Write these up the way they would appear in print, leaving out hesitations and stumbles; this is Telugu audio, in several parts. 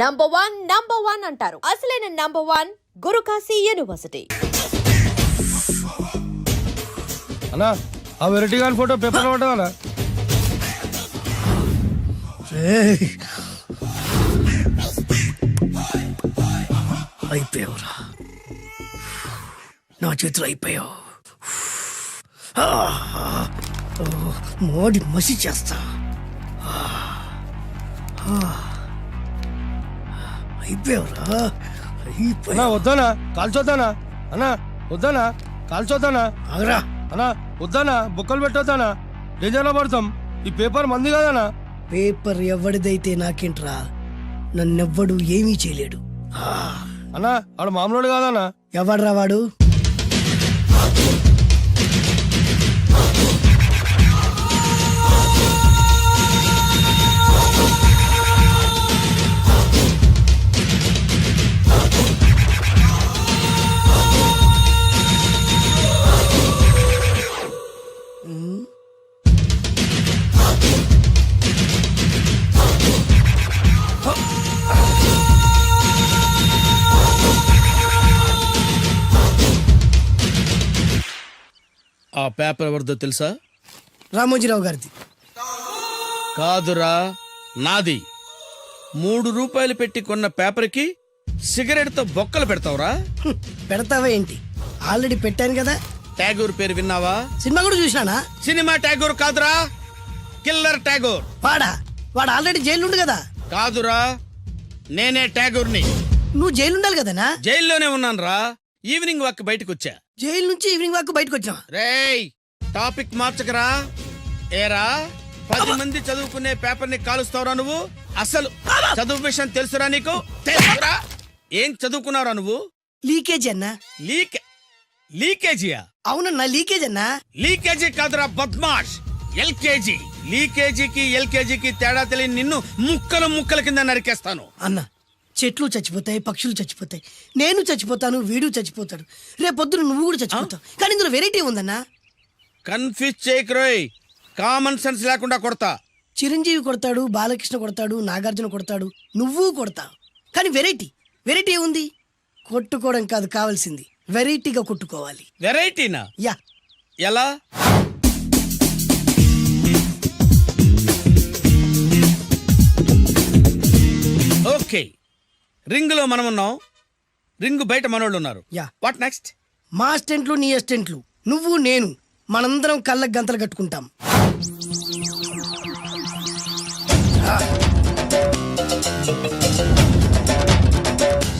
నంబర్ వన్ అంటారు. అసలైన నంబర్ వన్ గురుకాశీ యూనివర్సిటీ. అన్నా ఆ వెరైటీ గాని ఫోటో పేపర్ లో పడ్డా అయిపోయావురా, నా చేతులు అయిపోయావు. మోడి మసి చేస్తా. అయిపోయావురా, అన్నా వద్దానా కాల్చొద్దానా, అన్నా వద్దానా కాల్చొద్దానా, ఆగరా అన్నా వద్దానా బొక్కలు పెట్టొద్దానా, డేంజర్లో పడతాం. ఈ పేపర్ మంది కదనా. పేపర్ ఎవడిదైతే నాకేంట్రా, నన్నెవ్వడు ఏమీ చేయలేడు. అన్నా ఆడు మామూలు కాదన్నా. ఎవడ్రా వాడు? ఆ పేపర్ ఎవరిదో తెలుసా? రామోజీరావు గారిది. కాదురా, నాది. 3 రూపాయలు పెట్టి కొన్న పేపర్కి సిగరెట్ తో బొక్కలు పెడతావురా? పెడతావా ఏంటి? ఆల్రెడీ పెట్టాను కదా. ట్యాగూర్ పేరు విన్నావా? సినిమా కూడా చూసినానా? సినిమా ట్యాగూర్ కాదురా, కిల్లర్ ట్యాగూర్. వాడు ఆల్రెడీ జైలు ఉండు కదా. కాదురా, నేనే ట్యాగూర్ని. నువ్వు జైలు ఉండాలి కదనా? జైల్లోనే ఉన్నాను రా. ఈవినింగ్ వాక్ బయటకు వచ్చా. జైలు నుంచి ఈవినింగ్ వాక్ బయటకు వచ్చా. రేయ్, టాపిక్ మార్చకరా. ఏరా, 10 మంది చదువుకునే పేపర్ ని కాలుస్తావురా నువ్వు? అసలు చదువు విషయం తెలుసురా నీకు? తెలుసురా? ఏం చదువుకున్నారా నువ్వు? లీకేజీ అన్నా. లీకేజీయా? అవునన్నా, లీకేజ్ అన్నా. లీకేజీ కాదురా బద్మాష్, ఎల్కేజీ. లీకేజీకి ఎల్కేజీకి తేడా తెలియని నిన్ను ముక్కలు ముక్కల కింద నరికేస్తాను. అన్నా, చెట్లు చచ్చిపోతాయి, పక్షులు చచ్చిపోతాయి, నేను చచ్చిపోతాను, వీడు చచ్చిపోతాడు, రేపొద్దున నువ్వు కూడా చచ్చిపోతావు. కానీ ఇందులో వెరైటీ ఉందన్నా. కన్ఫ్యూజ్ చేయకురోయ్, కామన్ సెన్స్ లేకుండా కొడతా. చిరంజీవి కొడతాడు, బాలకృష్ణ కొడతాడు, నాగార్జున కొడతాడు, నువ్వు కొడతావు. కానీ వెరైటీ ఉంది. కొట్టుకోవడం కాదు కావాల్సింది, వెరైటీగా కొట్టుకోవాలి. వెరైటీనా? యా. ఎలా? ఓకే, రింగ్ లో మనం ఉన్నాం, రింగ్ బయట మనోళ్ళు ఉన్నారు. యా. What next? మా అసిస్టెంట్లు, నీ అసిస్టెంట్లు, నువ్వు నేను, మనందరం కళ్ళకు గంతలు కట్టుకుంటాం.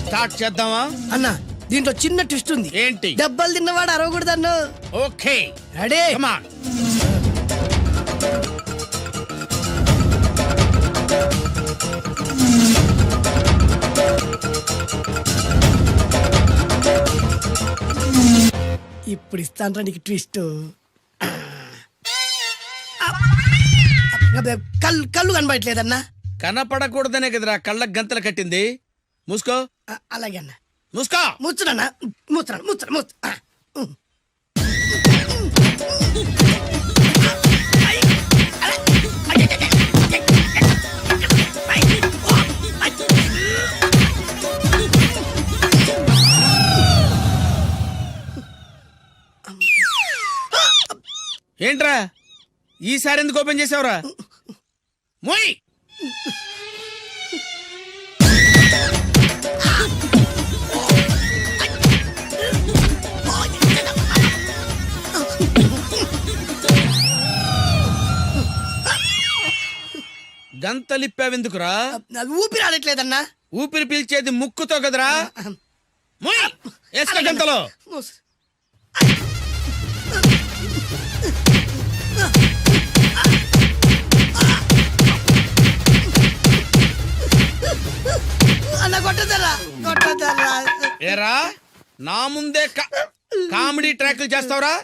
స్టార్ట్ చేద్దామా? అన్నా, దీంట్లో చిన్న ట్విస్ట్ ఉంది. ఏంటి? దెబ్బలు తిన్నవాడు అరవకూడదన్ను. Okay, ready? Come on. ఇప్పుడు ఇస్తాను నీకు ట్విస్ట్. కళ్ళు కనబడట్లేదన్నా. కనపడకూడదనే కదరా కళ్ళకు గంతలు కట్టింది. మూసుకో. అలాగే అన్న. మూసుకో. ముచ్చునన్నా, ముచ్చున. ఏంట్రా ఈసారి ఎందుకు ఓపెన్ చేసావురా? మోయ్. గంతలిప్పావెందుకురా? ఊపిరి ఆడట్లేదన్నా. ఊపిరి పీల్చేది ముక్కుతో కదరా. మోయ్, వేసుకో గంతలో. ఏరా, నా ముందే కామెడీ ట్రాక్లు చేస్తావురా?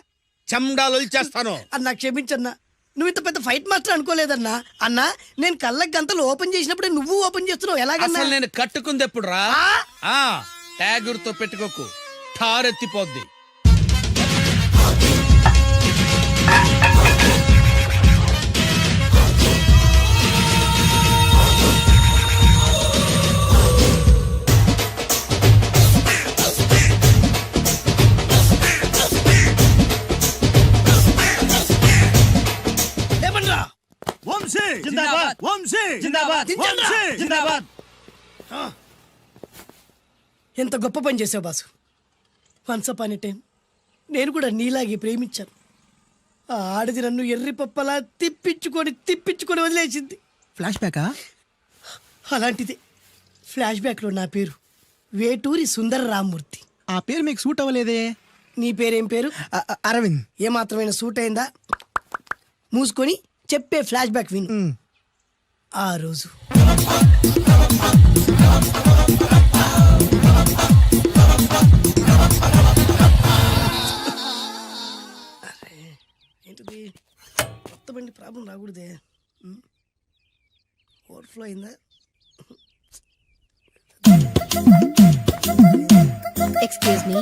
చెమ్డాలు చేస్తాను. అన్నా క్షమించన్నా, నువ్వు ఇంత పెద్ద ఫైట్ మాస్టర్ అనుకోలేదన్నా. అన్నా, నేను కళ్ళకి గంతలు ఓపెన్ చేసినప్పుడే నువ్వు ఓపెన్ చేస్తున్నావు. ఎలాగన్నా? అసలు నేను కట్టుకుంది ఎప్పుడు రా? ట్యాగూర్ తో పెట్టుకోకు, ఠారెత్తిపోద్ది. దించండ్రా. ఎంత గొప్ప పని చేసావు boss. Once upon a time నేను కూడా నీలాగే ప్రేమించాను. ఆ ఆడది నన్ను ఎర్రి పప్పలా తిప్పించుకొని వదిలేసింది. ఫ్లాష్ బ్యాకా? అలాంటిదే ఫ్లాష్ బ్యాక్లో నా పేరు వేటూరి సుందర రామ్మూర్తి. ఆ పేరు మీకు సూట్ అవ్వలేదే. నీ పేరేం పేరు? అరవింద్. ఏమాత్రమైన సూట్ అయిందా? మూసుకొని చెప్పే ఫ్లాష్ బ్యాక్ విను. ఆ రోజు ఏంటిది? కొత్త బండి ప్రాబ్లం రాకూడదే. ఓవర్ఫ్లో అయిందా? Excuse me.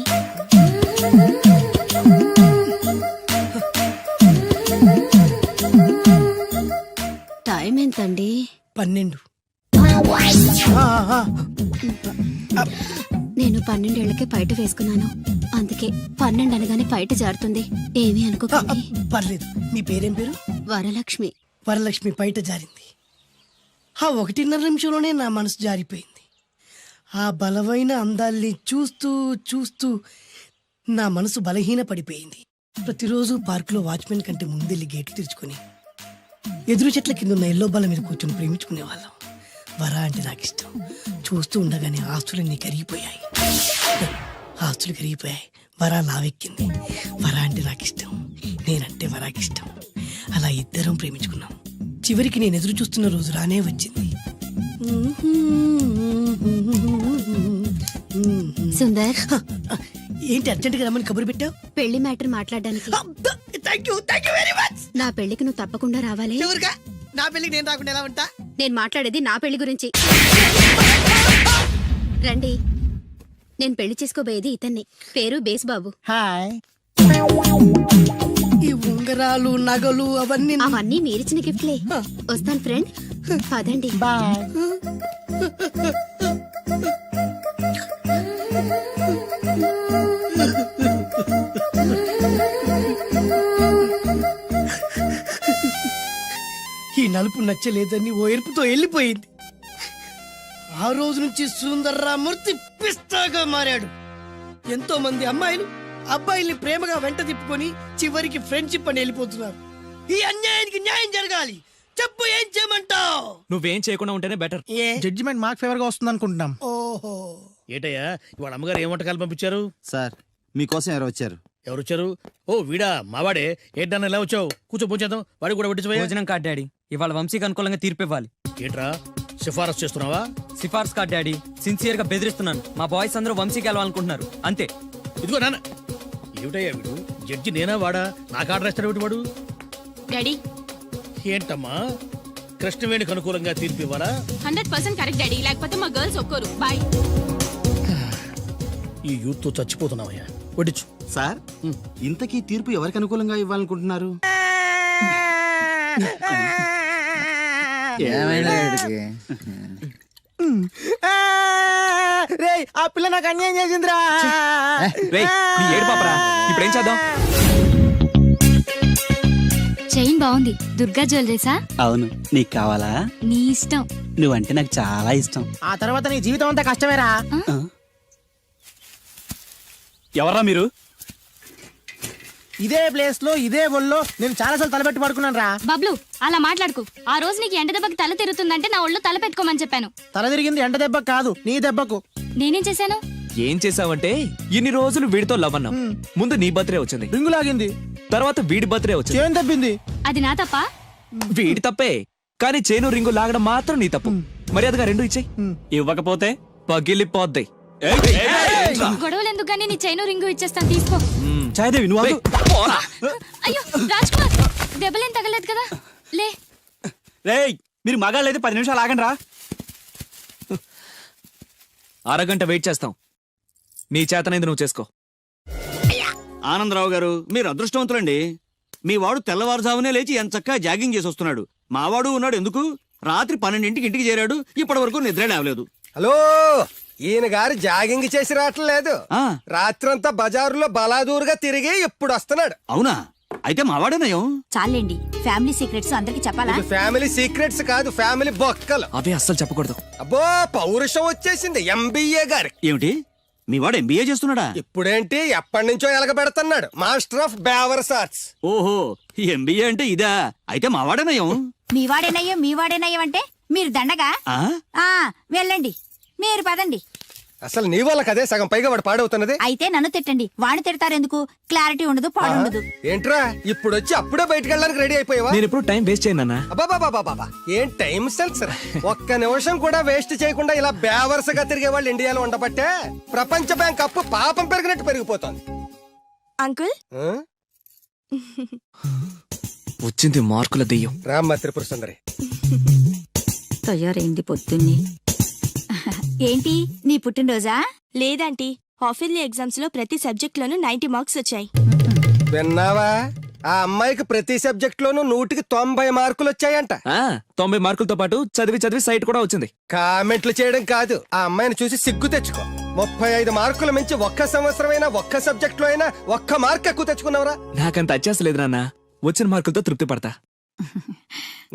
టైం ఎంతండి? 12. నేను 12 ఏళ్లకే పైట వేసుకున్నాను. అందుకే 12 అనగానే పైట జారుతుంది. ఏమీ అనుకోకండి. పర్లేదు. నీ పేరేం పేరు? వరలక్ష్మి. వరలక్ష్మి పైట జారింది. ఆ 1.5 నిమిషంలోనే నా మనసు జారిపోయింది. ఆ బలమైన అందాల్ని చూస్తూ చూస్తూ నా మనసు బలహీన పడిపోయింది. ప్రతిరోజు పార్కులో వాచ్మెన్ కంటే ముందెళ్ళి గేట్లు తెరుచుకొని ఎదురు చెట్ల కింద ఉన్న ఎల్లో బల్ల మీద కూర్చొని ప్రేమించుకునేవాళ్ళం. వరా అంటే నాకు ఇష్టం. చూస్తూ ఉండగానే ఆస్తులన్నీ కరిగిపోయాయి. వరా లావెక్కింది. వరా అంటే నాకు ఇష్టం, నేనంటే వరాకి ఇష్టం. అలా ఇద్దరం ప్రేమించుకున్నాం. చివరికి నేను ఎదురు చూస్తున్న రోజు రానే వచ్చింది. సుందర్, ఏంటి అర్జెంట్గా రమ్మని కబురు పెట్టావు? పెళ్లి మ్యాటర్ మాట్లాడడానికి. Thank you very much. నా పెళ్లికి నువ్వు తప్పకుండా రావాలి. ఎవరుగా? నా పెళ్లికి నేను రాకుండా ఎలా ఉంటా? నేను మాట్లాడేది నా పెళ్లి గురించి. రండి. నేను పెళ్లి చేసుకోబోయేది ఇతన్ని. పేరు బేస్బాబు. హాయ్. ఈ ఉంగరాలు నగలు అవన్నీ అవన్నీ మీరిచ్చిన గిఫ్ట్లే. వస్తాను ఫ్రెండ్. పదండి. బాయ్. ఈ నలుపు నచ్చలేదని ఓ ఎరుపుతో వెళ్ళిపోయింది. ఆ రోజు నుంచి సుందర్రామూర్తి పిస్తాగా మారాడు. ఎంతో మంది అమ్మాయిలు అబ్బాయిల్ని ప్రేమగా వెంట తిప్పుకొని చివరికి ఫ్రెండ్షిప్ అని వెళ్ళిపోతున్నారు. ఈ అన్యాయానికి న్యాయం జరగాలి. చెప్పు, ఏం చేయమంటావు? నువ్వేం చేయకుండా ఉంటేనే బెటర్. ఏ? జడ్జిమెంట్ మాకు ఫేవర్ గా వస్తుంది అనుకుంటున్నాం. ఓహో, ఏటయ్యా ఇవాళ అమ్మగారు ఏం వంటకాలు పంపించారు? సార్ మీకోసం ఎవరు వచ్చారు? ఎవరు వచ్చారు? ఓ వీడా, మావాడే. ఏంటన్నా ఎలా వచ్చావు? కూర్చో పూచేద్దాం. వాడికి కూడా వడ్డించబోయా. భోజనం కార్డ్ డాడీ, ఇవాళ వంశీకి అనుకూలంగా తీర్పు ఇవ్వాలి. ఏంట్రా సిఫారసు చేస్తున్నావా? సిఫార్స్ కార్డ్ డాడీ, సిన్సియర్ గా బెదిరిస్తున్నాను. మా బాయ్స్ అందరూ వంశీకి వెళ్ళాలనుకుంటున్నారు అంతే. ఇదిగో నాన్న. ఏమిటయ్యా వీడు? జడ్జి నేనా వాడా? నాకు ఆర్డర్ ఇస్తాడు ఏమిటి వాడు? డాడీ, ఏంటమ్మా కృష్ణవేణికి అనుకూలంగా తీర్పు ఇవ్వాలా? 100% కరెక్ట్ డాడీ. లేకపోతే మా గర్ల్స్ ఒక్కరు. బాయ్. ఈ యూత్ తో చచ్చిపోతున్నావయ్యా. వడ్డించు. సార్ ఇంతకీ తీర్పు ఎవరికి అనుకూలంగా ఇవ్వాలనుకుంటున్నారు? రేయ్, ఆ పిల్ల నాకు అన్యాయం చేసిందిరా. రేయ్, నీ ఏడు పాపరా. ఇప్పుడేం చేద్దాం? చైన్ బాగుంది. దుర్గా జ్యువెలరీసా? అవును, నీకు కావాలా? నీ ఇష్టం. నువ్వంటే నాకు చాలా ఇష్టం. ఆ తర్వాత నీ జీవితం అంతా కష్టమేరా. ఎవర్రా మీరు? ఇదే ప్లేస్ లో ఇదే ఒళ్ళో నేను చాలాసార్లు తలపెట్టి పడుకున్నాను రా. బబ్లు, అలా మాట్లాడుకు. ఆ రోజు నీకు ఎండ దెబ్బకి తల తిరుగుతుందంటే నా ఒళ్ళు తల పెట్టుకోమని చెప్పాను. తల తిరిగింది ఎండ దెబ్బకు కాదు, నీ దెబ్బకు. నేనేం చేశాను? ఏం చేసావంటే ఇన్ని రోజులు వీడితో లవ్ అన్నాం. ముందు నీ బర్త్డే వచ్చింది, రింగు లాగింది, తర్వాత వీడి బర్త్డే వచ్చింది. చేను తప్పింది. అది నా తప్ప? వీడి తప్పే, కానీ చేను రింగు లాగడం మాత్రం నీ తప్పు. మర్యాదగా రెండు ఇచ్చేయి. ఇవ్వకపోతే పగిలిపోద్ది. గొడవలు ఎందుకు గానీ నీ చైను రింగు ఇచ్చేస్తాను, తీసుకో. చాయదేవి నువ్వు ఆగు. అయ్యో రాజ్ కుమార్, దెబ్బలేం తగలేదు కదా? లే. రేయ్, మీరు మగాళ్ళైతే 10 నిమిషాలు ఆగండి రా. అరగంట వెయిట్ చేస్తాం. నీ చేతనైంది నువ్వు చేసుకో. ఆనందరావు గారు, మీరు అదృష్టవంతులండి. మీ వాడు తెల్లవారుజామునే లేచి ఎంచక్కా జాగింగ్ చేసి వస్తున్నాడు. మావాడు ఉన్నాడు ఎందుకు? రాత్రి 12ంటికి ఇంటికి చేరాడు, ఇప్పటి వరకు నిద్ర లేవలేదు. హలో, ఈయన గారు జాగింగ్ చేసి రావట్లేదు. ఆ. రాత్రంతా బజారులో బలాదూరుగా తిరిగి ఇప్పుడు వస్తున్నాడు. అవునా? అయితే మావాడేనయం. చాలండి, ఫ్యామిలీ సీక్రెట్స్ అందరికి చెప్పాలా? ఇది ఫ్యామిలీ సీక్రెట్స్ కాదు, ఫ్యామిలీ బొక్కలు. అవే అస్సలు చెప్పకూడదు. అబ్బో పౌరుషం వచ్చేసింది ఎంబీఏ గారి. ఏమిటి మీ వాడు ఎంబీఏ చేస్తున్నాడా? ఇప్పుడేంటి ఎప్పటి నుంచో ఎలగబెడుతున్నాడు, మాస్టర్ ఆఫ్ బేవర్స్ ఆర్ట్స్. ఓహో, ఎంబీఏ అంటే ఇదా? అయితే మావాడేనయం. మీవాడేనయ్యం అంటే మీరు దండగా? ఆ? ఆ వెళ్ళండి, మీరు పదండి. అసలు నీ వల్ల కదే సగం పైగా వాడు పాడవుతున్నది. అయితే నన్ను తిట్టండి, వాడిని తిడతారెందుకు? క్లారిటీ ఉండదు, పాడుండదు. ఏంట్రా ఇప్పుడు వచ్చి అప్పుడే బయటికి వెళ్ళడానికి రెడీ అయిపోయావా? నేను ఎప్పుడు టైం వేస్ట్ చేయను నాన్న. అబ్బాబాబాబాబా ఏం టైం సెన్స్ రా. ఒక్క నిమిషం కూడా వేస్ట్ చేయకుండా ఇలా బేవర్సగా తిరిగే వాళ్ళు ఇండియాలో ఉండబట్టే ప్రపంచ బ్యాంక్ అప్పు పాపం పెరిగినట్టు పెరిగిపోతుంది. అంకుల్ ఆ? వచ్చింది మార్కుల దెయ్యం. రామ్మ త్రిపుర సుందరి. తయారైంది పొద్దున్నే. ఏంటి నీ పుట్టినరోజా? లేదంటీ, హాఫిల్లీ ఎగ్జామ్స్ లో ప్రతి సబ్జెక్ట్ లోనూ 90 మార్క్స్ వచ్చాయి. విన్నావా? ఆ అమ్మాయికి ప్రతి సబ్జెక్ట్ లోనూ 100కి 90 మార్కులు వచ్చాయంట. 90 మార్కులతో పాటు చదివి సైట్ కూడా వచ్చింది. కామెంట్లు చేయడం కాదు, ఆ అమ్మాయిని చూసి సిగ్గు తెచ్చుకో. 35 మార్కుల మించి ఒక్క సంవత్సరమైనా ఒక్క సబ్జెక్ట్ లో అయినా ఒక్క మార్క్ ఎక్కువ తెచ్చుకున్నావురా? నాకంత అత్యాసలేదు నాన్న, వచ్చిన మార్కులతో తృప్తి పడతా.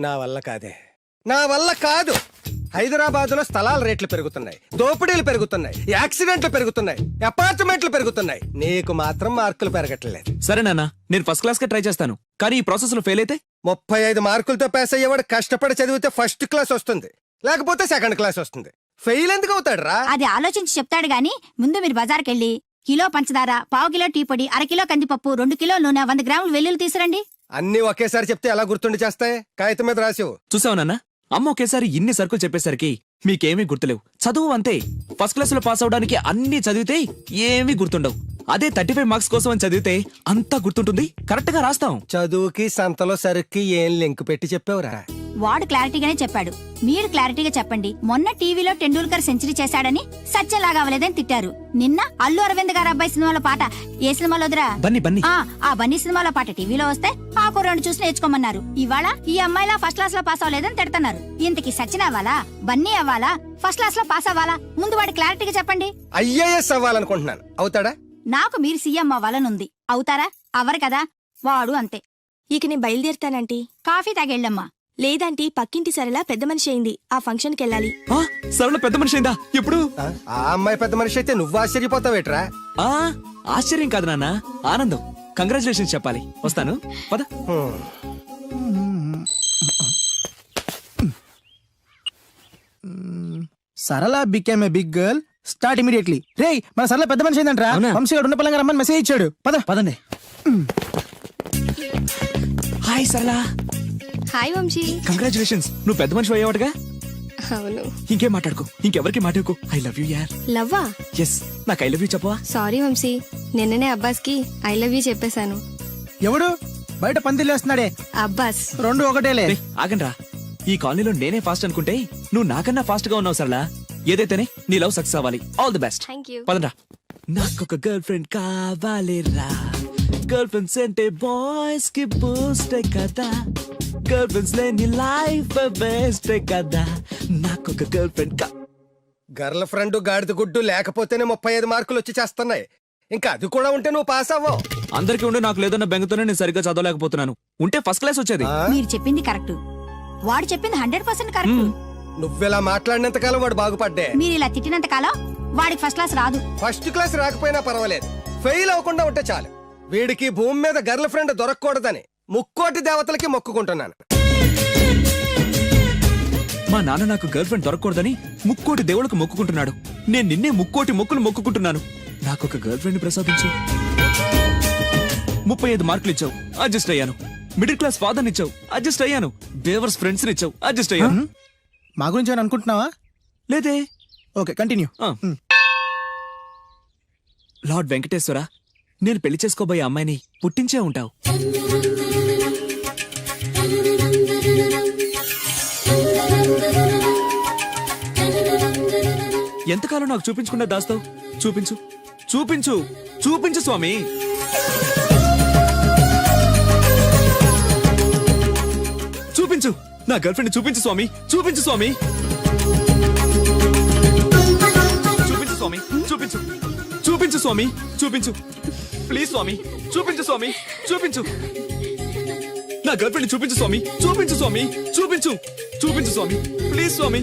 నా వల్ల కాదే, నా వల్ల కాదు. హైదరాబాద్ లో స్థలాల రేట్లు పెరుగుతున్నాయి, దోపిడీలు పెరుగుతున్నాయి, యాక్సిడెంట్లు పెరుగుతున్నాయి, అపార్ట్మెంట్లు పెరుగుతున్నాయి. నీకు మాత్రం మార్కులు పెరగట్లేదు. సరే నాన్న, నేను ఫస్ట్ క్లాస్ కే ట్రై చేస్తాను. కానీ ఈ ప్రాసెస్ లో ఫెయిల్ అయితే 35 మార్కులతో పాస్ అయ్యేవాడు కష్టపడి చదివితే ఫస్ట్ క్లాస్ వస్తుంది, లేకపోతే సెకండ్ క్లాస్ వస్తుంది. ఫెయిల్ ఎందుకు అవుతాడు రా? అది ఆలోచించి చెప్తాడు గాని, ముందు మీరు బజార్కెళ్ళి కిలో పంచదార, పావు కిలో టీ పొడి, అరకిలో కందిపప్పు, 2 కిలోల నూనె, 100 గ్రాములు వెల్లుల్లి తీసురండి. అన్ని ఒకేసారి చెప్తే ఎలా గుర్తుండి చేస్తాయి? కాగితం మీద రాసివు. చూసావు నాన్న, అమ్మ ఒకేసారి ఇన్ని సరుకులు చెప్పేసరికి మీకేమీ గుర్తులేవు. చదువు అంతే, ఫస్ట్ క్లాస్ లో పాస్ అవడానికి అన్ని చదివితే ఏమీ గుర్తుండవు. అదే 35 మార్క్స్ కోసం అని చదివితే అంతా గుర్తుంటుంది, కరెక్ట్ గా రాస్తాం. చదువుకి సంతలో సరుక్కి ఏం లింక్ పెట్టి చెప్పావురా? వాడు క్లారిటీగానే చెప్పాడు, మీరు క్లారిటీగా చెప్పండి. మొన్న టీవీలో టెండూల్కర్ సెంచరీ చేశాడని సత్యలాగా అవ్వలేదని తిట్టారు. నిన్న అల్లు అరవింద్ గారు అబ్బాయి సినిమాలో పాట, ఏ సినిమాలో వదిరా? బన్నీ ఆ బన్నీ సినిమాలో పాట టీవీలో వస్తే ఆ కుర్రాడు చూసి నేర్చుకోమన్నారు. ఇవాళ ఈ అమ్మాయిలా ఫస్ట్ క్లాస్ లో పాస్ అవ్వలేదని తిడతారు. ఇంతకి సచిన్ అవ్వాలా, బన్నీ అవ్వాలా, ఫస్ట్ క్లాస్ లో పాస్ అవ్వాలా? ముందు వాడి క్లారిటీగా చెప్పండి. ఐఏఎస్ అవ్వాలనుకుంటున్నాను, అవుతాడా? నాకు మీరు సీఎం అవ్వాలనుంది, అవుతారా? అవ్వరు కదా, వాడు అంతే. ఇక నేను బయలుదేరుతానంటీ. కాఫీ తాగెళ్ళమ్మా. లేదంటీ, పక్కింటి సరళ పెద్ద మనిషి అయింది, ఆ ఫంక్షన్ కి వెళ్ళాలి. సరళ పెద్ద మనిషి అయిందా? ఎప్పుడు? ఆ అమ్మాయి పెద్ద మనిషి అయితే నువ్వు ఆశ్చర్యపోతావేట్రా? ఆశ్చర్యం కాదు నాన్న, ఆనందం. కంగ్రాచులేషన్స్ చెప్పాలి. వస్తాను, పద. Sarala became a big girl, start immediately. రేయ్, మన సరళ పెద్ద మనిషి ఏంటంట్రా? అవునా? వంశీ గారు ఉన్న పలంగా రమ్మని మెసేజ్ ఇచ్చాడు. పదండి. హాయ్ సరళ. హాయ్ వంశీ. కంగ్రాచులేషన్స్, నువ్వు పెద్ద మనిషి అయ్యావటగా. అవును. ఇంకేం మాట్లాడుకో, ఇంకెవరికి మాట్లాడుకో. ఐ లవ్ యూ యార్. లవ్వా? ఎస్, నాకు ఐ లవ్ యూ చెప్పవా? సారీ వంశీ, నిన్ననే అబ్బాస్ కి ఐ లవ్ యూ చెప్పేశాను. ఎవడు బయట పందిలు వేస్తున్నాడే? అబ్బాస్. రెండు ఒకటేలే. ఆగండ్రా, ఈ కాలనీలో నేనే ఫాస్ట్ అనుకుంటే నువ్వు నాకన్నా ఫాస్ట్ గా ఉన్నావు సరళ. ఏదైతేనే నీ లవ్ సక్సెస్ అవ్వాలి. All the best. Thank you. పదండ్రా. నాకొక గర్ల్ ఫ్రెండ్ కావాలిరా, గర్ల్ ఫ్రెండ్స్ అంటే బాయ్స్ కి బూస్ట్ కదా, గర్ల్ ఫ్రెండ్స్ లేని లైఫ్ బెస్ట్ కదా. నాకొక గర్ల్ ఫ్రెండ్ గర్ల్ ఫ్రెండ్ గాడిద గుడ్డు లేకపోతేనే 35 మార్కులు వచ్చి చేస్తున్నాయి. ఇంకా అది కూడా ఉంటే నువ్వు పాస్ అవ్వవు. అందరికీ ఉండి నాకు లేదన్న బెంగతోనే నేను సరిగ్గా చదవలేకపోతున్నాను. ఉంటే ఫస్ట్ క్లాస్ వచ్చేది. మీరు చెప్పింది కరెక్ట్, వాడు చెప్పింది 100% కరెక్ట్. నువ్వెలా మాట్లాడినంత కాలం వాడు బాగుపడ్డే. మీరు ఇలా తిట్టినంత కాలం వాడికి ఫస్ట్ క్లాస్ రాదు. ఫస్ట్ క్లాస్ రాకపోయినా పర్వాలేదు, ఫెయిల్ అవ్వకుండా ఉంటే చాలు. వీడికి భూమి మీద గర్ల్ ఫ్రెండ్ దొరకకూడదని ముక్కోటి దేవతలకి మొక్కుకుంటున్నాను. మా నాన్న నాకు గర్ల్ ఫ్రెండ్ దొరకకూడదని ముక్కోటి దేవుళ్ళకు మొక్కుకుంటున్నాడు. నేను నిన్నే ముక్కోటి మొక్కులు మొక్కుకుంటున్నాను. నాకొక గర్ల్ ఫ్రెండ్ ప్రసాదించు. 35 మార్కులు ఇచ్చావు, అడ్జస్ట్ అయ్యాను. మిడిల్ క్లాస్ ఫాదర్ ఇచ్చావు, అడ్జస్ట్ అయ్యాను. బేవర్స్ ఫ్రెండ్స్ ఇచ్చావు, అడ్జస్ట్ అయ్యాను. మా గురించి ఏమైనా అనుకుంటున్నావా? లేదే. Okay, continue. లార్డ్ వెంకటేశ్వర, నేను పెళ్లి చేసుకోబోయే అమ్మాయిని పుట్టించే ఉంటావు. ఎంతకాలం నాకు చూపించకుండా దాస్తావు? చూపించు, చూపించు, చూపించు స్వామి. చూపించు, నా గర్ల్ ఫ్రెండ్ చూపించు స్వామి, చూపించు స్వామి. చూపించు స్వామి, చూపించు, చూపించు స్వామి, చూపించు. ప్లీజ్ స్వామి, చూపించు స్వామి, చూపించు. నా గర్ల్ ఫ్రెండ్ చూపించు స్వామి, చూపించు స్వామి, చూపించు, చూపించు స్వామి, ప్లీజ్ స్వామి,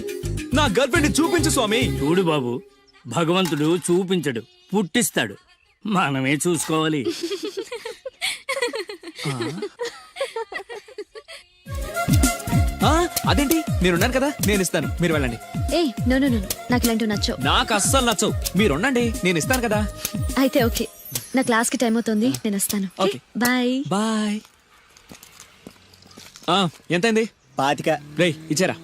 నా గర్ల్ ఫ్రెండ్ చూపించు స్వామి. చూడు బాబు, భగవంతుడు చూపించడు, పుట్టిస్తాడు, మనమే చూసుకోవాలి. అదేంటి, నేనున్నాను కదా, నేను ఇస్తాను, మీరు వెళ్ళండి. ఏ నో నో నో, నాకు ఇలాంటివి నచ్చవు. నాకు అస్సలు నచ్చవు, మీరు ఉండండి, నేను ఇస్తాను కదా. అయితే ఓకే, నా క్లాస్ కి టైం అవుతుంది, నేను వస్తాను. ఓకే. Bye bye. ఎంతైంది? 25. రేయ్ ఇచ్చారా?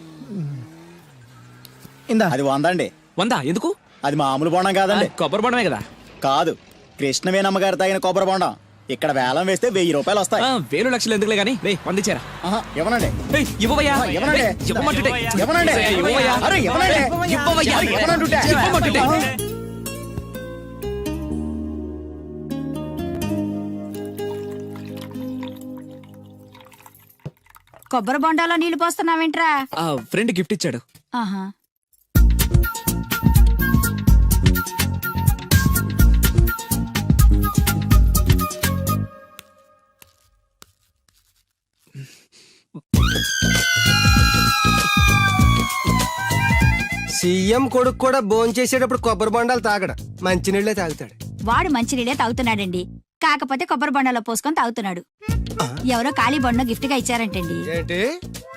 ఇందా అది 100 అండి. 100 ఎందుకు? అది మామూలు బొండం కాదండి, కొబ్బరి బొండమే కదా. కాదు, కృష్ణవేణమ్మ గారు తాగిన కొబ్బరి బొండం. ఇక్కడ వేలం వేస్తే 1000 రూపాయలు వస్తాయి. 1000 లక్షలు ఎందుకులే గానీ, రేయ్ 100 ఇచ్చారా? ఇవ్వనండి. రేయ్ ఇవ్వవయ్యా, ఇవ్వనండి. రేయ్, ఇవ్వమంటుంటే. ఇవ్వనండి. ఇవ్వవయ్యా. అరే, ఇవ్వనండి. ఇవ్వవయ్యా. ఇవ్వనంటుంటే. ఇవ్వమంటుంటే. కొబ్బరి బొండాలో నీళ్లు పోస్తున్నావేంట్రా? ఫ్రెండ్ గిఫ్ట్ ఇచ్చాడు. ఆహా. సీఎం కొడుకు కూడా భోంచేసేటప్పుడు కొబ్బరి బొండాలు తాగడు, మంచినీళ్ళే తాగుతాడు. వాడు మంచినీళ్ళే తాగుతున్నాడండి, కాకపోతే కొబ్బరి బొండాలో పోసుకొని తాగుతున్నాడు. ఎవరో ఖాళీ బొండం గిఫ్ట్ గా ఇచ్చారంటండి. ఏంటి,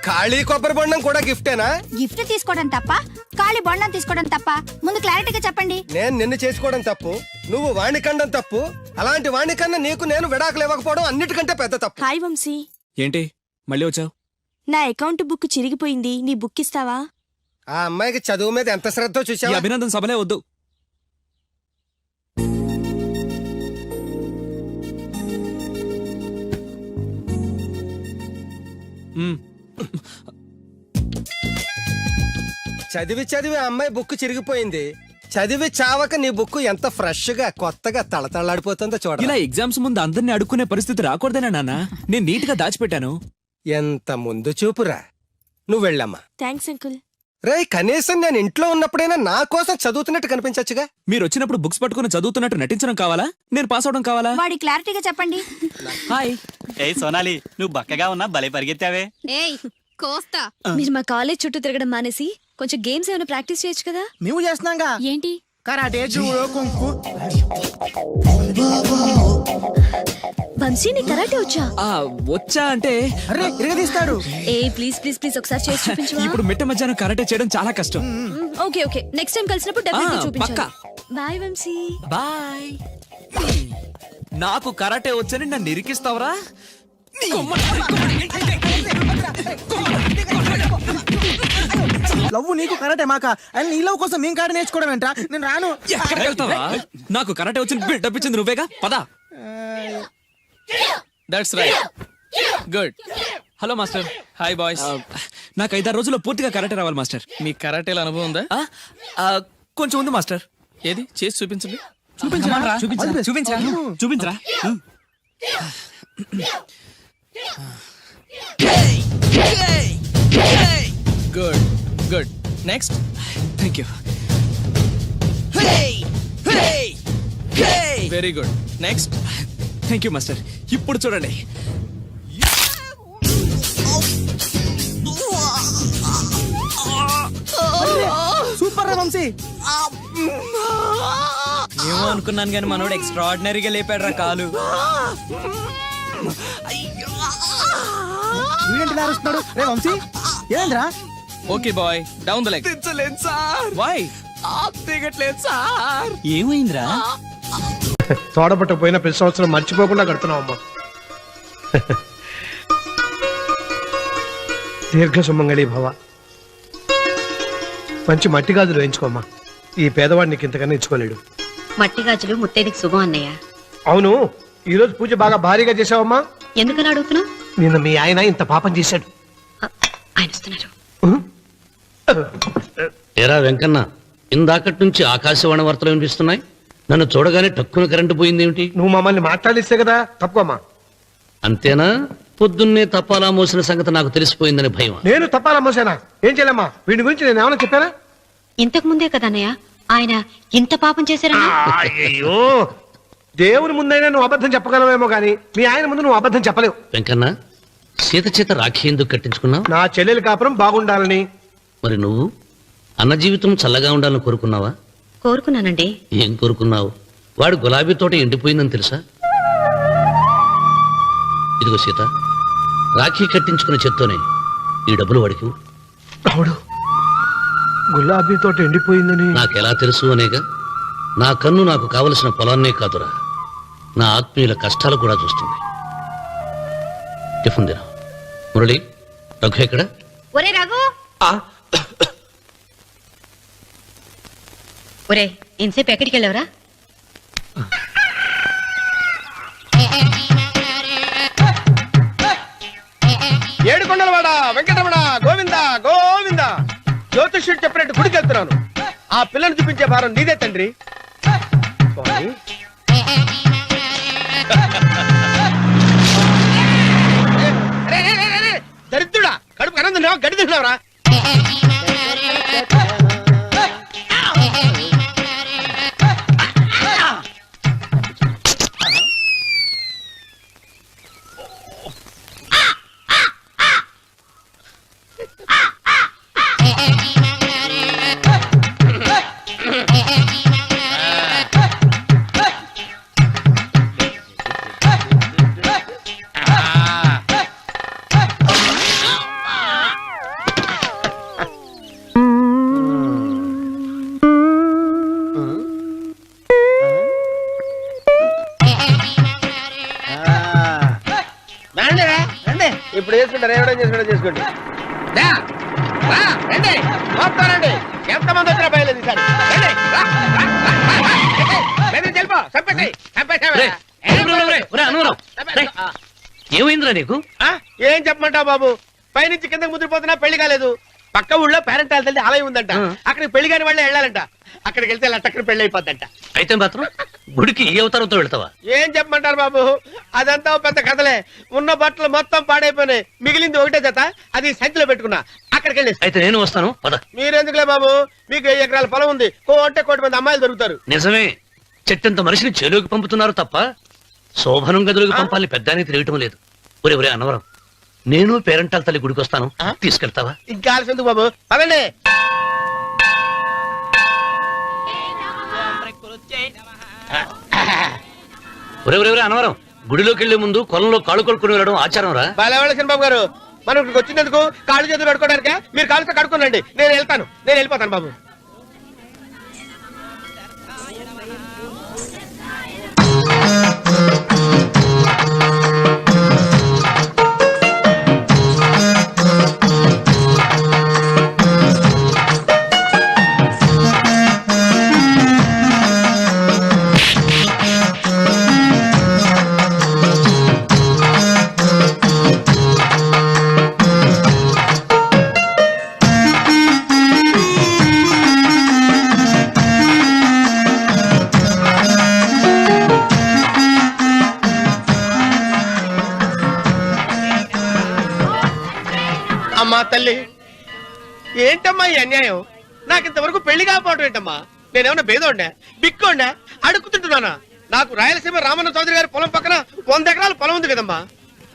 ఖాళీ కొబ్బరి బొండం కూడా గిఫ్టేనా? గిఫ్ట్ తీసుకోవడం తప్ప, ఖాళీ బొండం తీసుకోవడం తప్ప? ముందు క్లారిటీగా చెప్పండి. నేను నిన్ను చేసుకోవడం తప్పు, నువ్వు వాణ్ణి కండం తప్పు, అలాంటి వాణ్ణి కన్నా నీకు నేను విడాకులు ఇవ్వకపోవడం అన్నిటికంటే పెద్ద తప్పు. హాయ్ వంశీ, ఏంటి మళ్ళీ వచ్చావు? నా అకౌంట్ బుక్ చిరిగిపోయింది, నీ బుక్ ఇస్తావా? ఆ అమ్మాయికి చదువు మీద ఎంత శ్రద్ధ ఈ చూసావా? అభినందన సభలే వద్దు. చదివి చదివి ఆ అమ్మాయి బుక్ చిరిగిపోయింది, చదివి చావక నీ బుక్ ఎంత ఫ్రెష్ గా కొత్తగా తళతళలాడిపోతుందో చూడ. ఇలా ఎగ్జామ్స్ ముందు అందరినీ అడుక్కునే పరిస్థితి రాకూడదేనా నాన్న? నేను నీట్ గా దాచిపెట్టాను. ఎంత ముందు చూపురా. నువ్వు వెళ్ళమ్మా. Thanks uncle. రేయ్, కనీసం నేను ఇంట్లో ఉన్నప్పుడైనా నా కోసం చదువుతున్నట్టు కనిపించచ్చుగా. మీరు వచ్చినప్పుడు బుక్స్ పట్టుకుని చదువుతున్నట్టు నటించడం కావాలా, నేను పాస్ అవడం కావాలా? వాడి క్లారిటీగా చెప్పండి. హాయ్. ఏ సోనాలి, నువ్వు బక్కగా ఉన్నా భలే పరిగెత్తావే. ఏయ్ కోస్తా. మీరు మా కాలేజ్ చుట్టూ తిరగడం మానేసి కొంచెం గేమ్స్ ఏమైనా ప్రాక్టీస్ చేయొచ్చు కదా. మేము చేస్తున్నాగా. ఏంటి? Karate, judo, కుంకు. వంశీ నీ కరాటే వచ్చా? వచ్చా అంటే అరే, ఇరగదీస్తాడు. ఏ ప్లీజ్ ప్లీజ్ ప్లీజ్ ఒకసారి చేసి చూపించు. ఇప్పుడు మిట్ట మధ్యాహ్నం కరాటే చేయడం చాలా కష్టం. ఓకే ఓకే, నెక్స్ట్ టైం కలిసినప్పుడు డెఫినెట్లీ చూపించాలి. పక్కా. బాయ్ వంశీ. బాయ్. నాకు కరాటే వచ్చని నన్ను ఇరికిస్తావరా? లవ్వు నీకు కరాటే మాక, అని నీ లవ్ కోసం మేము కాడ నేర్చుకోవడం ఏంట్రా? నేను రాను. ఎక్కడికి వెళ్తావా? నాకు కరాటే వచ్చి బిల్డప్ ఇచ్చింది నువ్వేగా, పదా. That's right, good. Hello master. Hi boys. నాకు 5-6 రోజుల్లో పూర్తిగా కరాటే రావాలి మాస్టర్. మీ కరాటేల అనుభవం ఉందా? కొంచెం ఉంది మాస్టర్. ఏది చేసి చూపించండి. చూపించరా. Good good. Next. Thank you. Very good. Next. Thank you master. ఇప్పుడు చూడండి. సూపర్ రా వంశీ. ఏమో అనుకున్నాను కానీ మనోడు ఎక్స్ట్రాడినరీగా లేపాడు కాలు. వీడేంటి నారుస్తున్నాడు? రే వంశీ, ఏంద్రా? Okay bye, down the leg. తెచ్చలేదు సార్. వై? దిగట్లేదు సార్. ఏమైందిరా? తోడపట్టపోయిన ప్రతి సంవత్సరం మర్చిపోకుండా కడుతున్నావమ్మా. దీర్ఘ సుమంగళి భవ. మంచి మట్టి గాజులు వేయించుకోమ్మా, ఈ పేదవాడికి ఇంతకన్నా ఇచ్చుకోలేడు. మట్టి గాజులు ముత్తైదుకి శుభం అన్నయ్య. అవును, ఈరోజు పూజ బాగా భారీగా చేసావమ్మా. ఎందుకలా అడుగుతున్నావు? నిన్న మీ ఆయన ఇంత పాపం చేశాడు. ఆయన వస్తున్నారు. ఎరా వెంకన్న, ఇందాకటి నుంచి ఆకాశవాణి వార్తలు వినిపిస్తున్నాయి. నన్ను చూడగానే టక్కున కరెంటు పోయిందేమిటి? నువ్వు మమ్మల్ని మాట్లాడిస్తే కదా తప్పుకోమ్మా. అంతేనా? పొద్దున్నే తపాలా మోసిన సంగతి నాకు తెలిసిపోయిందని భయం. నేను తప్పాలా మోసానా? ఏం చేయలేమ్మా, వీడి గురించి నేను ఏమైనా చెప్పానా? ఇంతకు ముందే కదా అన్నయ్య ఆయన ఇంత పాపం చేశారన్నా. అయ్యో, దేవుని ముందైనా నువ్వు అబద్ధం చెప్పగలవేమో గానీ మీ ఆయన ముందు నువ్వు అబద్ధం చెప్పలేవు. వెంకన్న, సీత చేత రాఖీ ఎందుకు కట్టించుకున్నావు? నా చెల్లెలి కాపురం బాగుండాలని. మరి నువ్వు అన్న జీవితం చల్లగా ఉండాలని కోరుకున్నావా? కోరుకున్నానండి. ఏం కోరుకున్నావు? వాడు గులాబీ తోట ఎండిపోయిందని తెలుసా? ఇదిగో సీత, రాఖీ కట్టించుకున్న చేత్తోనే ఈ డబ్బులు వాడికి ఇవ్వు. రావుడు, గులాబీ తోట ఎండిపోయిందని నాకెలా తెలుసు అనేగా. నా కన్ను నాకు కావలసిన పొలాన్నే కాదురా, నా ఆత్మీయుల కష్టాలు కూడా చూస్తుంది. టిఫిన్ తిన. మురళి, రఘు ఎక్కడ? ఒరే రఘు, ఒరే ఇంతసేపు ఎక్కడికి వెళ్ళావురా? ఏడుకొండలవాడ వెంకటరమణ గోవింద గోవింద. జ్యోతిష్యుడు చెప్పినట్టు గుడికి వెళ్తున్నాను. ఆ పిల్లని చూపించే భారం నీదే తండ్రి. స్వామి, దరిద్రుడా, కడుపు అన్నం తిన్నావా, గడ్డి తిన్నావురా? ఇప్పుడు చేసుకుంటారు, ఏమైనా చేసుకోండి. రండి, ఎంతమంది వచ్చినా బయలుదేరి ఈసారి. ఏమైందిరా నీకు? ఏం చెప్పమంటావు బాబు, పైనుంచి కిందకి ముద్రపోతున్నా పెళ్లి కాలేదు. పక్క ఊళ్ళో పేరెంట్ తల్లి ఆలయం ఉందంట, అక్కడికి పెళ్లి కాని వాళ్ళే వెళ్ళాలంట. అక్కడికి వెళ్తే లట్టక్కడి పెళ్లి అయిపోద్దంట. అయితే మాత్రం గుడికి ఏ అవతారంతో వెళ్తావా? ఏం చెప్పమంటారు బాబు, అదంతా పెద్ద కథలే. ఉన్న బట్టలు మొత్తం పాడైపోయినాయి, మిగిలింది ఒకటే జత, అది సంచిలో పెట్టుకున్నా. అక్కడికి వెళ్ళి అయితే నేను వస్తాను, పద. మీరెందుకులే బాబు, మీకు 1 ఎకరాల పొలం ఉంది, కోటి మంది అమ్మాయిలు దొరుకుతారు. నిజమే, చెట్టంత మనిషిని చేలోకి పంపుతున్నారు తప్ప శోభనం గదిలోకి పంపాలని పెద్దానికి తెలియటం లేదు. ఒరే ఒరే అన్నవరం, నేను పేరెంటాల తల్లి గుడికి వస్తాను, తీసుకెళ్తావా? ఇంకా ఆలస్యం ఎందుకు బాబు, పదండి. ఒరే ఒరే ఒరే అన్నవరం, గుడిలోకి వెళ్లే ముందు కొలంలో కాళ్ళు కొడుకుని వెళ్ళడం ఆచారం రా. బాలవాళ్ళ బాబు గారు, మనం ఇక్కడికి వచ్చినందుకు కాళ్ళు చేతులు కడుక్కోవడానికే. మీరు కాళ్ళతో కడుక్కోనండి, నేను వెళ్తాను, నేను వెళ్ళిపోతాను బాబు. అమ్మా తల్లి, ఏంటమ్మా ఈ అన్యాయం? నాకింతవరకు పెళ్లి కాకపోవడం ఏంటమ్మా? నేనేమన్నా బేదోండా, బిక్కోండా, అడుక్కుతుంటున్నానా? నాకు రాయలసీమ రామన్న చౌదరి గారి పొలం పక్కన 100 ఎకరాల పొలం ఉంది కదమ్మా.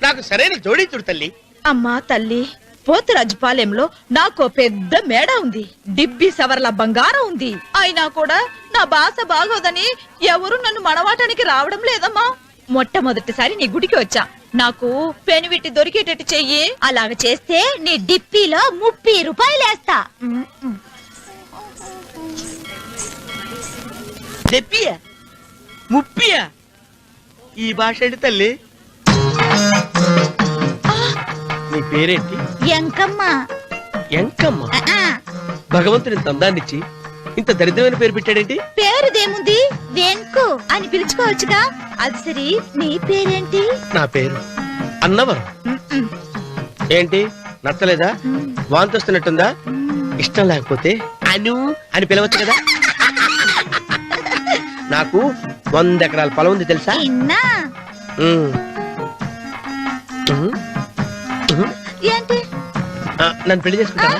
నాకు సరైన జోడీ చూడు తల్లి. అమ్మా తల్లి, పోతురాజుపాలెంలో నాకు పెద్ద మేడ ఉంది, డిబ్బి సవర్ల బంగారం ఉంది. అయినా కూడా నా భాష బాగోదని ఎవరు నన్ను మనవాటానికి రావడం లేదమ్మా. మొట్టమొదటిసారి నీ గుడికి వచ్చా, నాకు పెనివిట్టి దొరికేటట్టు చెయ్యి. అలాగ చేస్తే నీ డిప్పీలో 30 రూపాయలు వేస్తా. చెప్పియా, ముప్పియా, ఈ భాష ఏంటి తల్లి? నీ పేరేంటి? ఎంకమ్మ. ఎంకమ్మ? భగవంతుని తందాన్నిచ్చి ఇంత దరిద్రమైన పేరు పెట్టాడేంటి? పేరుదేముంది, వెంకు అని పిలుచుకోవచ్చుగా. అది సరి, నీ పేరేంటి? నా పేరు అన్నవరం. ఏంటి నచ్చలేదా? వాంతి వస్తున్నట్టుందా? ఇష్టం లేకపోతే అను అని పిలవచ్చు కదా. నాకు 100 ఎకరాల పొలం ఉంది తెలుసా? ఏంటి? నన్ను పెళ్లి చేసుకుంటావా?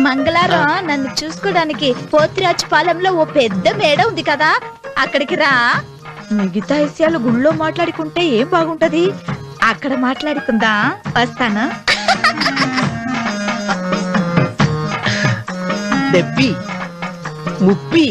మంగళవారం నన్ను చూసుకోవడానికి పోతిరాజుపాలెంలో ఓ పెద్ద మేడ ఉంది కదా, అక్కడికి రా. మిగతా విషయాలు గుళ్ళో మాట్లాడుకుంటే ఏం బాగుంటది, అక్కడ మాట్లాడుకుందా. వస్తాను. డెబ్బి ముప్పి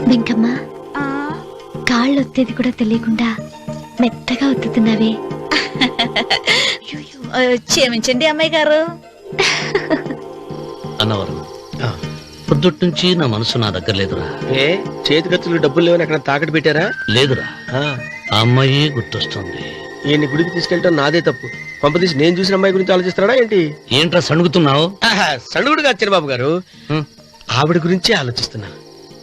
వెంకమ్మ, కాళ్ళు ఒత్తేది కూడా తెలియకుండా మెత్తగా ఒత్తుతున్నావే. క్షమించండి అమ్మాయి గారు. అన్నవరం పొద్దుటి నుంచి నా మనసు నా దగ్గర లేదురా. ఏ చేతి ఖర్చులు డబ్బులు లేవని అక్కడ తాకట్టు పెట్టారా? లేదురా, ఆ అమ్మాయి గుర్తొస్తుంది. ఈయన్ని గుడికి తీసుకెళ్ళటం నాదే తప్పు. పంపదీసి నేను చూసిన అమ్మాయి గురించి ఆలోచిస్తున్నాడా ఏంటి? ఏంట్రా సణుగుతున్నావు? సణుగుడు కాదు చిన్నబాబు గారు, ఆవిడ గురించి ఆలోచిస్తున్నా.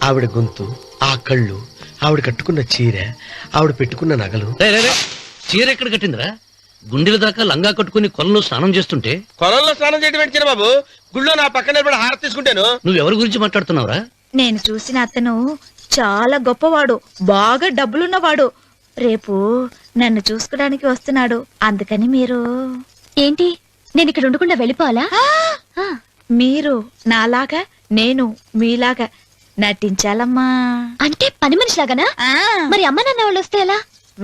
ఆవిడ గొంతు, ఆ కళ్ళు, ఆవిడ కట్టుకున్న చీర, ఆవిడ పెట్టుకున్న నగలు. చీర ఎక్కడ కట్టిందిరా? గుండెల దాకా లంగా కట్టుకుని కొలంలో స్నానం చేస్తుంటే. కొలంలో స్నానం చేయడం ఏంటి చిన్నబాబు? గుళ్ళో నా పక్కన నిలబడి హారతి తీసుకుంటాను. నువ్వెవరి గురించి మాట్లాడుతున్నావురా? నేను చూసిన అతను చాలా గొప్పవాడు, బాగా డబ్బులున్నవాడు. రేపు నన్ను చూసుకోడానికి వస్తున్నాడు. అందుకని మీరు ఏంటి, నేను ఇక్కడ ఉండకుండా వెళ్ళిపోవాలా? మీరు నాలాగా, నేను మీలాగా నటించాలమ్మా. అంటే పని మనిషిలాగానా? మరి అమ్మ నాన్న వాళ్ళు వస్తే ఎలా?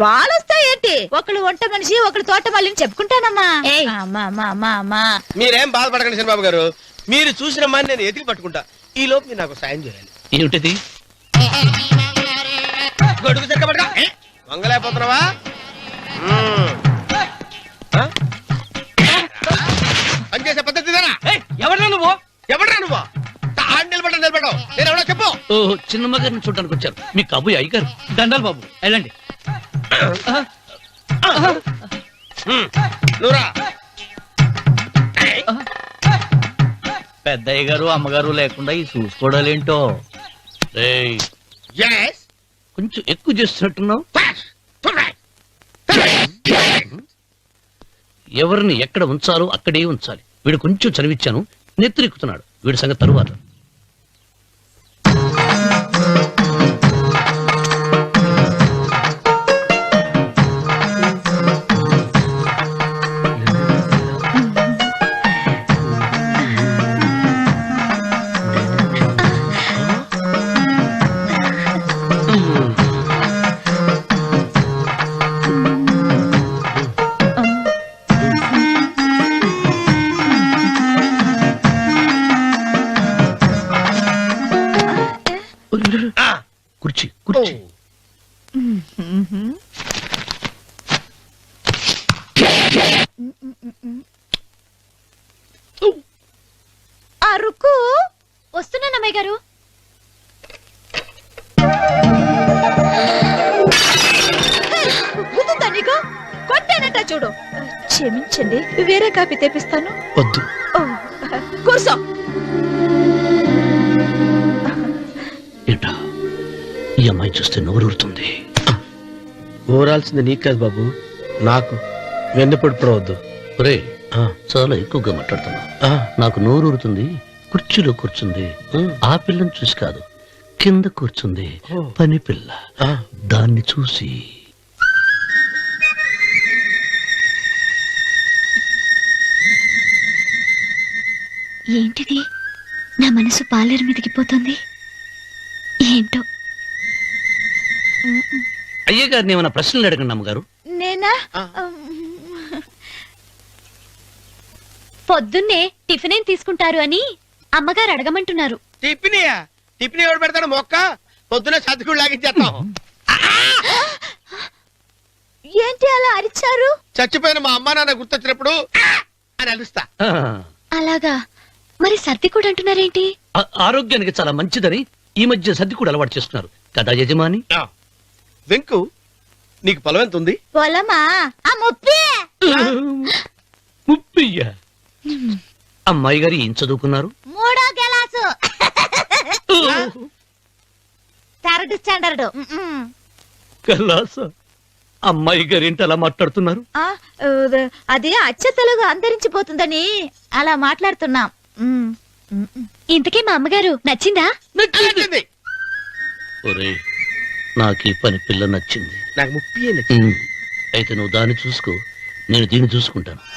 వాళ్ళొస్తా ఏంటి, ఒకళ్ళు వంట మనిషి, ఒకళ్ళు తోట మళ్ళీ చెప్పుకుంటానమ్మా. మీరేం బాధపడకండి చిన్నబాబు గారు, మీరు చూసిన అమ్మాయిని నేను ఎతికి పట్టుకుంటా. ఈ లోపు మీరు నాకు సాయం చేయాలి. ఏమిటిది? గొడుగు చెక్క పట్టుకో. వంగలేకపోతున్నావా? పనిచేసే పద్ధతి ఎవరా నువ్వు? ఎవడరా నువ్వు? నిలబడ్డావు నేను ఎవడో చెప్పు. ఓహో, చిన్నమ్మ గారిని చూడడానికి వచ్చారు. మీ కబుయ్య అయ్యగారు. దండాలు బాబు, వెళ్ళండి. నువ్వురా. పెద్దయ్య గారు అమ్మగారు లేకుండా ఈ చూసుకోవడాలేంటో. కొంచెం ఎక్కువ చేస్తున్నట్టున్నావు. ఎవరిని ఎక్కడ ఉంచాలో అక్కడే ఉంచాలి. వీడు కొంచెం చదివిచ్చాను, నెత్తిరెక్కుతున్నాడు. వీడి సంగతి తరువాత. కుర్చీ కుర్చీ. అరుకు వస్తున్నాను అమ్మాయి గారు. గుద్దుతా నీకు? కొట్టానట చూడు. క్షమించండి, వేరే కాఫీ తెప్పిస్తాను. వద్దు. ఓ, కూర్చో. ఏంటా ఈ అమ్మాయి చూస్తే నోరూరుతుంది. ఊరాల్సింది నీకు కాదు బాబు, నాకు. వెన్నెప్పుడు పడవద్దు. ఒరే చాలా ఎక్కువగా మాట్లాడుతున్నా. నాకు నోరూరుతుంది. కుర్చీలో కూర్చుంది. ఆ పిల్లని చూసి కాదు, కింద కూర్చుంది పని పిల్ల. దాన్ని చూసి ఏంటిది? నా మనసు పాలేరు మీదకి పోతుంది. ఏంటో. అయ్య గారిని ఏమైనా ప్రశ్నలు అడగండి అమ్మగారు. నేనా? పొద్దున్నే టిఫిన్ ఏం తీసుకుంటారు అని అమ్మగారు అడగమంటున్నారు. టిఫినియా? టిఫిన్ ఎవడు పెడతాడు మొక్క? పొద్దున సతుకుడు లాగించేస్తాం. ఏంటి అలా అరిచారు? చచ్చిపోయిన మా అమ్మ నాన్న గుర్తొచ్చినప్పుడు అని అలుస్తా. అలాగా? మరి సర్ది కూడా అంటున్నారేంటి? ఆరోగ్యానికి చాలా మంచిదని ఈ మధ్య సర్ది కూడా అలవాటు చేస్తున్నారు కదా యజమాని. వెంకు, నీకు పొలం ఎంత ఉంది? పొలమా? ఆ ముప్పి. ముప్పయ్య. అమ్మాయి గారు ఏం చదువుకున్నారు? 3వ క్లాసు, 3rd స్టాండర్డ్. కలాస. అమ్మాయి గారు ఏంటి అలా మాట్లాడుతున్నారు? అది అచ్చ తెలుగు అంతరించిపోతుందని అలా మాట్లాడుతున్నాం. ఇంతకీ మా అమ్మగారు నచ్చిందా? నచ్చింది. ఒరే నాకు ఈ పని పిల్ల నచ్చింది. నాకు ముప్పి నచ్చింది. అయితే నువ్వు దాన్ని చూసుకో, నేను దీన్ని చూసుకుంటాను.